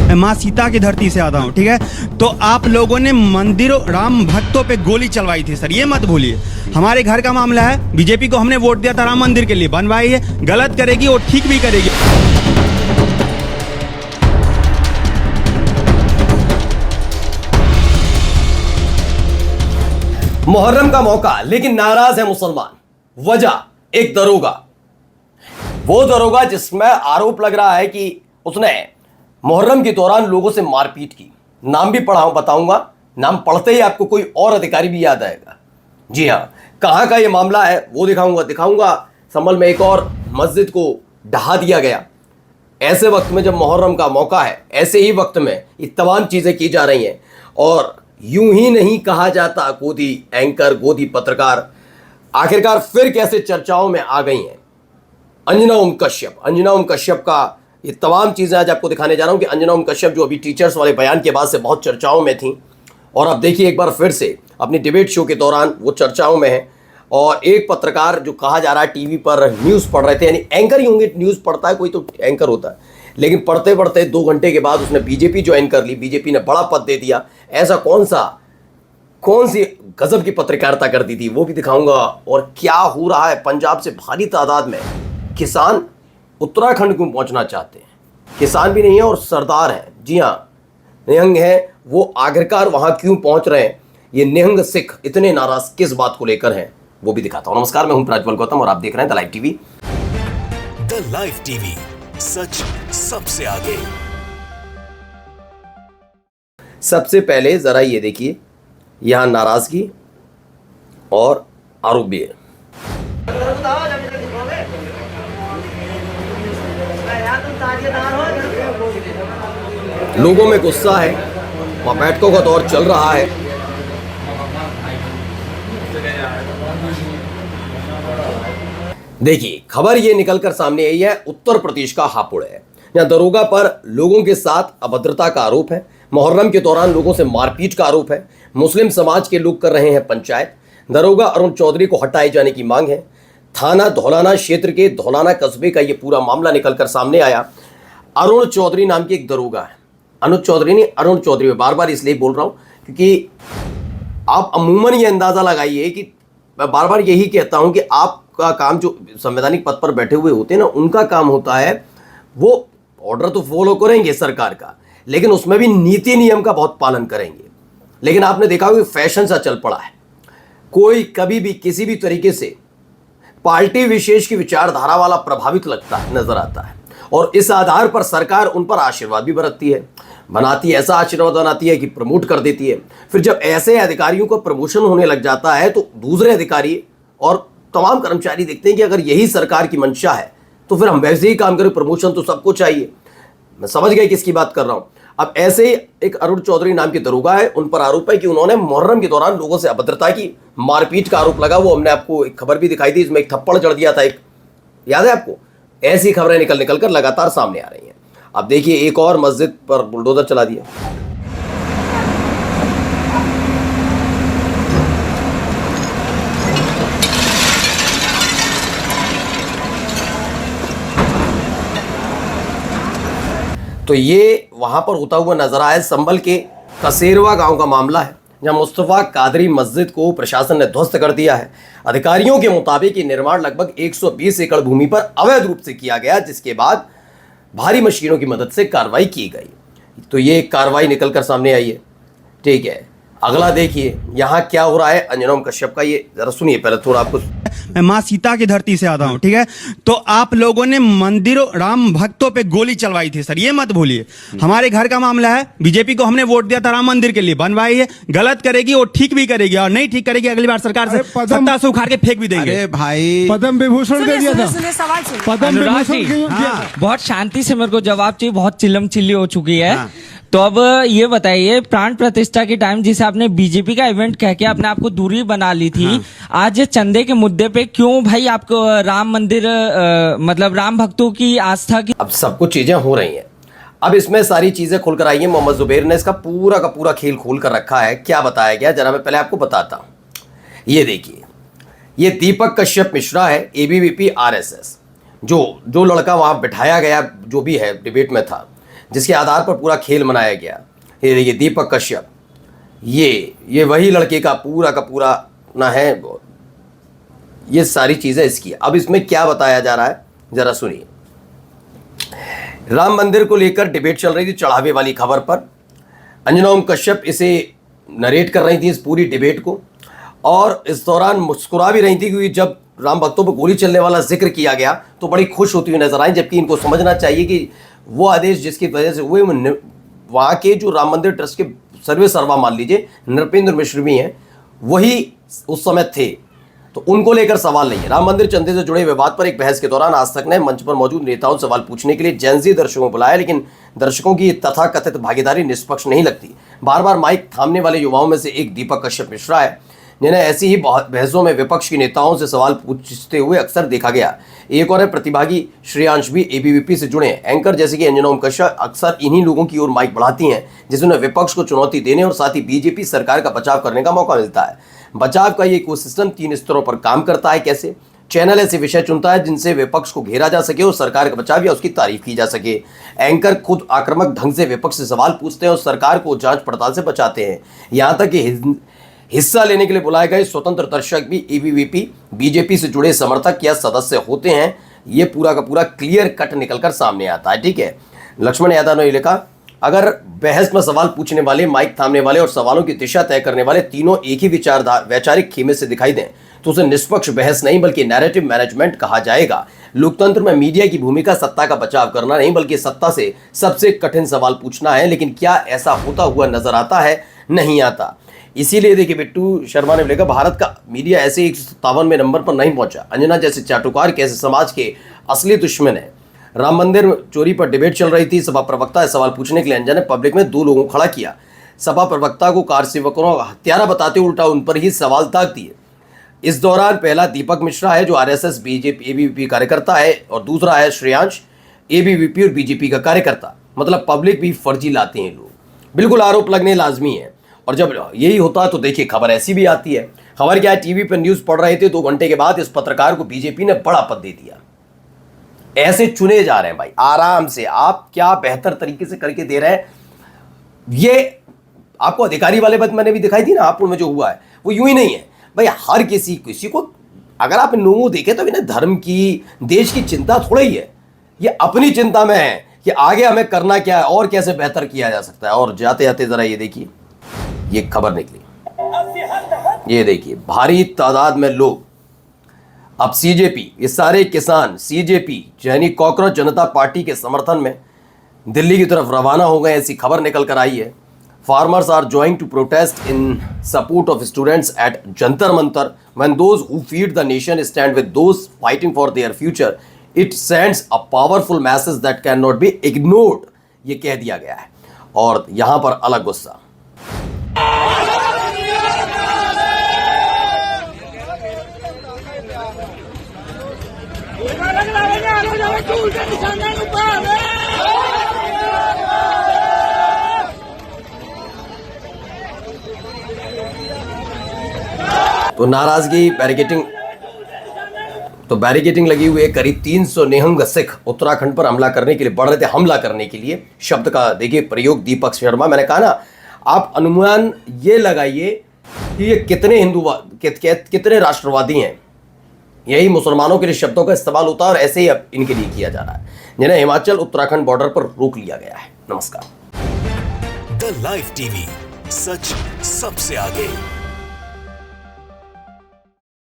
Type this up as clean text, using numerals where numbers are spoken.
मैं माँ सीता की धरती से आता हूँ, ठीक है। तो आप लोगों ने मंदिरों, राम भक्तों पे गोली चलवाई थी सर, ये मत भूलिए। हमारे घर का मामला है, बीजेपी को हमने वोट दिया था राम मंदिर के लिए, बनवाई है, गलत करेगी और ठीक भी करेगी। मुहर्रम का मौका लेकिन नाराज है मुसलमान। वजह एक दरोगा, वो दरोगा जिसमें आरोप लग रहा है कि उसने मुहर्रम के दौरान लोगों से मारपीट की। नाम भी बताऊंगा, नाम पढ़ते ही आपको कोई और अधिकारी भी याद आएगा। जी हां, कहां का ये मामला है वो दिखाऊंगा। संभल में एक और मस्जिद को ढहा दिया गया। ऐसे वक्त में जब मुहर्रम का मौका है, ऐसे ही वक्त में ये तमाम चीजें की जा रही हैं। और यूं ही नहीं कहा जाता गोदी एंकर, गोदी पत्रकार आखिरकार फिर कैसे चर्चाओं में आ गई हैं। अंजना ओम कश्यप का ये तमाम चीज़ें आज आपको दिखाने जा रहा हूं कि अंजना ओम कश्यप जो अभी टीचर्स वाले बयान के बाद से बहुत चर्चाओं में थी, और अब देखिए एक बार फिर से अपनी डिबेट शो के दौरान वो चर्चाओं में है। और एक पत्रकार जो कहा जा रहा है टीवी पर न्यूज़ पढ़ रहे थे, यानी एंकर ही होंगे, न्यूज़ पढ़ता है कोई तो एंकर होता है, लेकिन पढ़ते पढ़ते 2 घंटे के बाद उसने बीजेपी ज्वाइन कर ली, बीजेपी ने बड़ा पद दे दिया। ऐसा कौन सी गजब की पत्रकारिता कर दी थी वो भी दिखाऊंगा। और क्या हो रहा है, पंजाब से भारी तादाद में किसान उत्तराखंड क्यों पहुंचना चाहते हैं। किसान भी नहीं है और सरदार हैं, जी हाँ निहंग है, वो आखिरकार वहां क्यों पहुंच रहे हैं। ये निहंग सिख इतने नाराज किस बात को लेकर हैं वो भी दिखाता हूं। नमस्कार, मैं हूं प्रज्वल गौतम और आप देख रहे हैं the live TV. The live TV, सच सबसे आगे। सबसे पहले जरा ये देखिए, यहां नाराजगी और आरोप भी है। लोगों में गुस्सा है, वहां बैठकों का दौर चल रहा है। देखिए खबर ये निकलकर सामने आई है, उत्तर प्रदेश का हापुड़ है। यहां दरोगा पर लोगों के साथ अभद्रता का आरोप है, मुहर्रम के दौरान लोगों से मारपीट का आरोप है, मुस्लिम समाज के लोग कर रहे हैं पंचायत। दरोगा अरुण चौधरी को हटाए जाने की मांग है। थाना धौलाना क्षेत्र के धौलाना कस्बे का ये पूरा मामला निकलकर सामने आया। अरुण चौधरी नाम के एक दरोगा है, अनुज चौधरी नहीं, अरुण चौधरी। मैं बार बार इसलिए बोल रहा हूं क्योंकि आप अमूमन ये अंदाजा लगाइए कि मैं बार बार यही कहता हूं कि आपका काम, जो संवैधानिक पद पर बैठे हुए होते हैं ना, उनका काम होता है वो ऑर्डर तो फॉलो करेंगे सरकार का, लेकिन उसमें भी नीति नियम का बहुत पालन करेंगे। लेकिन आपने देखा होगा फैशन सा चल पड़ा है, कोई कभी भी किसी भी तरीके से पार्टी विशेष की विचारधारा वाला प्रभावित लगता है, नजर आता है, और इस आधार पर सरकार उन पर आशीर्वाद भी बरतती है, बनाती है, ऐसा आशीर्वाद बनाती है कि प्रमोट कर देती है। फिर जब ऐसे अधिकारियों को प्रमोशन होने लग जाता है तो दूसरे अधिकारी और तमाम कर्मचारी देखते हैं कि अगर यही सरकार की मंशा है तो फिर हम वैसे ही काम करें, प्रमोशन तो सबको चाहिए। मैं समझ गया किसकी बात कर रहा हूं। अब ऐसे ही एक अरुण चौधरी नाम के दरोगा है, उन पर आरोप है कि उन्होंने मुहर्रम के दौरान लोगों से अभद्रता की, मारपीट का आरोप लगा। वो हमने आपको एक खबर भी दिखाई थी, इसमें एक थप्पड़ जड़ दिया था, एक याद है आपको। ऐसी खबरें निकल कर लगातार सामने आ रही हैं। अब देखिए एक और मस्जिद पर बुलडोजर चला दिया। तो ये वहां पर होता हुआ नजर आया। संभल के कसेरवा गांव का मामला है, जहां मुस्तफा कादरी मस्जिद को प्रशासन ने ध्वस्त कर दिया है। अधिकारियों के मुताबिक ये निर्माण लगभग 120 एकड़ भूमि पर अवैध रूप से किया गया, जिसके बाद भारी मशीनों की मदद से कार्रवाई की गई। तो ये कार्रवाई निकलकर सामने आई है, ठीक है। अगला देखिए यहाँ क्या हो रहा है अंजना ओम कश्यप का, ये जरा सुनिए पहले थोड़ा आपको। मैं माँ सीता की धरती से आता हूँ, ठीक है। तो आप लोगों ने मंदिरों, राम भक्तों पे गोली चलवाई थी सर, ये मत भूलिए। हमारे घर का मामला है, बीजेपी को हमने वोट दिया था राम मंदिर के लिए, बनवाई है, गलत करेगी और ठीक भी करेगी, और नहीं ठीक करेगी अगली बार सरकार से सत्ता से उखाड़ के फेंक भी देंगे। अरे भाई पद्म विभूषण दे दिया था, पद्म विभूषण क्यों दिया? बहुत शांति से मेरे को जवाब चाहिए, बहुत चिल्लम चिल्ली हो चुकी है। तो अब ये बताइए, प्राण प्रतिष्ठा के टाइम जिसे आपने बीजेपी का इवेंट कह के अपने आप को दूरी बना ली थी, आज चंदे के मुद्दे पे क्यों भाई आपको राम मंदिर मतलब राम भक्तों की आस्था की। अब सब कुछ चीजें हो रही हैं। अब इसमें सारी चीजें खुलकर आई हैं। मोहम्मद जुबैर ने इसका पूरा का पूरा खेल खोल कर रखा है। क्या बताया गया जरा मैं पहले आपको बताता हूं। ये देखिए, ये दीपक कश्यप मिश्रा है, एबीवीपी आरएसएस, जो लड़का वहां बिठाया गया, जो भी है डिबेट में था, जिसके आधार पर पूरा खेल मनाया गया। ये देखिए दीपक कश्यप, ये वही लड़के का पूरा ना है। ये सारी चीजें इसकी। अब इसमें क्या बताया जा रहा है जरा सुनिए। राम मंदिर को लेकर डिबेट चल रही थी चढ़ावे वाली खबर पर। अंजना ओम कश्यप इसे नरेट कर रही थी इस पूरी डिबेट को, और इस दौरान मुस्कुरा भी रही थी, क्योंकि जब राम भक्तों पर गोली चलने वाला जिक्र किया गया तो बड़ी खुश होती हुई नजर आई। जबकि इनको समझना चाहिए कि वो आदेश जिसकी वजह से हुए, वहाँ के जो राम मंदिर ट्रस्ट के सर्वे सर्वा मान लीजिए नृपेंद्र मिश्र भी हैं, वही उस समय थे, तो उनको लेकर सवाल नहीं है। राम मंदिर चंदे से जुड़े विवाद पर एक बहस के दौरान आज तक ने मंच पर मौजूद नेताओं से सवाल पूछने के लिए जेनजी दर्शकों को बुलाया, लेकिन दर्शकों की तथाकथित भागीदारी निष्पक्ष नहीं लगती। बार बार माइक थामने वाले युवाओं में से एक दीपक कश्यप मिश्रा है, जिन्हें ऐसी ही बहसों में विपक्ष के नेताओं से सवाल पूछते हुए अक्सर देखा गया। एक और है प्रतिभागी श्रेयांश भी एबीवीपी से जुड़े हैं। एंकर जैसे कि अंजना ओम कश्यप अक्सर इन्हीं लोगों की ओर माइक बढ़ाती हैं, जिसमें विपक्ष को चुनौती देने और साथ ही बीजेपी सरकार का बचाव करने का मौका मिलता है। बचाव का ये इकोसिस्टम 3 स्तरों पर काम करता है। कैसे? चैनल ऐसे विषय चुनता है जिनसे विपक्ष को घेरा जा सके और सरकार का बचाव या उसकी तारीफ की जा सके। एंकर खुद आक्रामक ढंग से विपक्ष से सवाल पूछते हैं और सरकार को जांच पड़ताल से बचाते हैं। यहाँ तक कि हिस्सा लेने के लिए बुलाए गए स्वतंत्र दर्शक भी एबीवीपी बीजेपी से जुड़े समर्थक या सदस्य होते हैं। ये पूरा का पूरा क्लियर कट निकलकर सामने आता है। ठीक है, लक्ष्मण यादव ने लिखा, अगर बहस में सवाल पूछने वाले, माइक थामने वाले और सवालों की दिशा तय करने वाले तीनों एक ही वैचारिक खेमे से दिखाई दें तो उसे निष्पक्ष बहस नहीं बल्कि नैरेटिव मैनेजमेंट कहा जाएगा। लोकतंत्र में मीडिया की भूमिका सत्ता का बचाव करना नहीं बल्कि सत्ता से सबसे कठिन सवाल पूछना है। लेकिन क्या ऐसा होता हुआ नजर आता है? नहीं आता। इसीलिए देखिए बिट्टू शर्मा ने लिखा, भारत का मीडिया ऐसे 157वें नंबर पर नहीं पहुंचा। अंजना जैसे चाटुकार कैसे समाज के असली दुश्मन है। राम मंदिर चोरी पर डिबेट चल रही थी। सभा प्रवक्ता सवाल पूछने के लिए अंजना ने पब्लिक में 2 लोगों को खड़ा किया। सभा प्रवक्ता को कार सेवकों का हत्यारा बताते उल्टा उन पर ही सवाल ताक दिए। इस दौरान पहला दीपक मिश्रा है जो आरएसएस बीजेपी एबीवीपी कार्यकर्ता है, और दूसरा है श्रेयांश एबीवीपी और बीजेपी का कार्यकर्ता। मतलब पब्लिक भी फर्जी लाते हैं लोग। बिल्कुल आरोप लगने लाजमी है, और जब यही होता है तो देखिए खबर ऐसी भी आती है। खबर क्या है, टीवी पर न्यूज पढ़ रहे थे, 2 घंटे के बाद इस पत्रकार को बीजेपी ने बड़ा पद दे दिया। ऐसे चुने जा रहे हैं भाई, आराम से। आप क्या बेहतर तरीके से करके दे रहे हैं। ये आपको अधिकारी वाले बात मैंने भी दिखाई थी ना, हापुड़ में जो हुआ है वो यूं ही नहीं है भाई। हर किसी को अगर आप इन लोगों को देखें तो इन्हें धर्म की, देश की चिंता थोड़ा ही है। ये अपनी चिंता में है कि आगे हमें करना क्या है और कैसे बेहतर किया जा सकता है। और जाते जाते जरा ये देखिए, ये खबर निकली, ये देखिए, भारी तादाद में लोग अब सीजेपी, ये सारे किसान सीजेपी यानी कॉकरोच जनता पार्टी के समर्थन में दिल्ली की तरफ रवाना हो गए। ऐसी खबर निकल कर आई है। Farmers are joining to protest in support of students at Jantar Mantar when those who feed the nation stand with those fighting for their future it sends a powerful message that can not be ignored. ये कह दिया गया है। और यहां पर अलग गुस्सा, तो नाराजगी बैरिकेडिंग लगी हुई है। करीब 300 निहंग सिख उत्तराखंड पर हमला करने के लिए बढ़ रहे थे। हमला करने के लिए शब्द का देखिए प्रयोग दीपक शर्मा। मैंने कहा ना, आप अनुमान ये लगाइए कि ये कितने राष्ट्रवादी हैं। यही मुसलमानों के लिए शब्दों का इस्तेमाल होता है और ऐसे ही अब इनके लिए किया जा रहा है, जिन्हें हिमाचल उत्तराखंड बॉर्डर पर रोक लिया गया है। नमस्कार। द लाइव टीवी, सच सबसे आगे।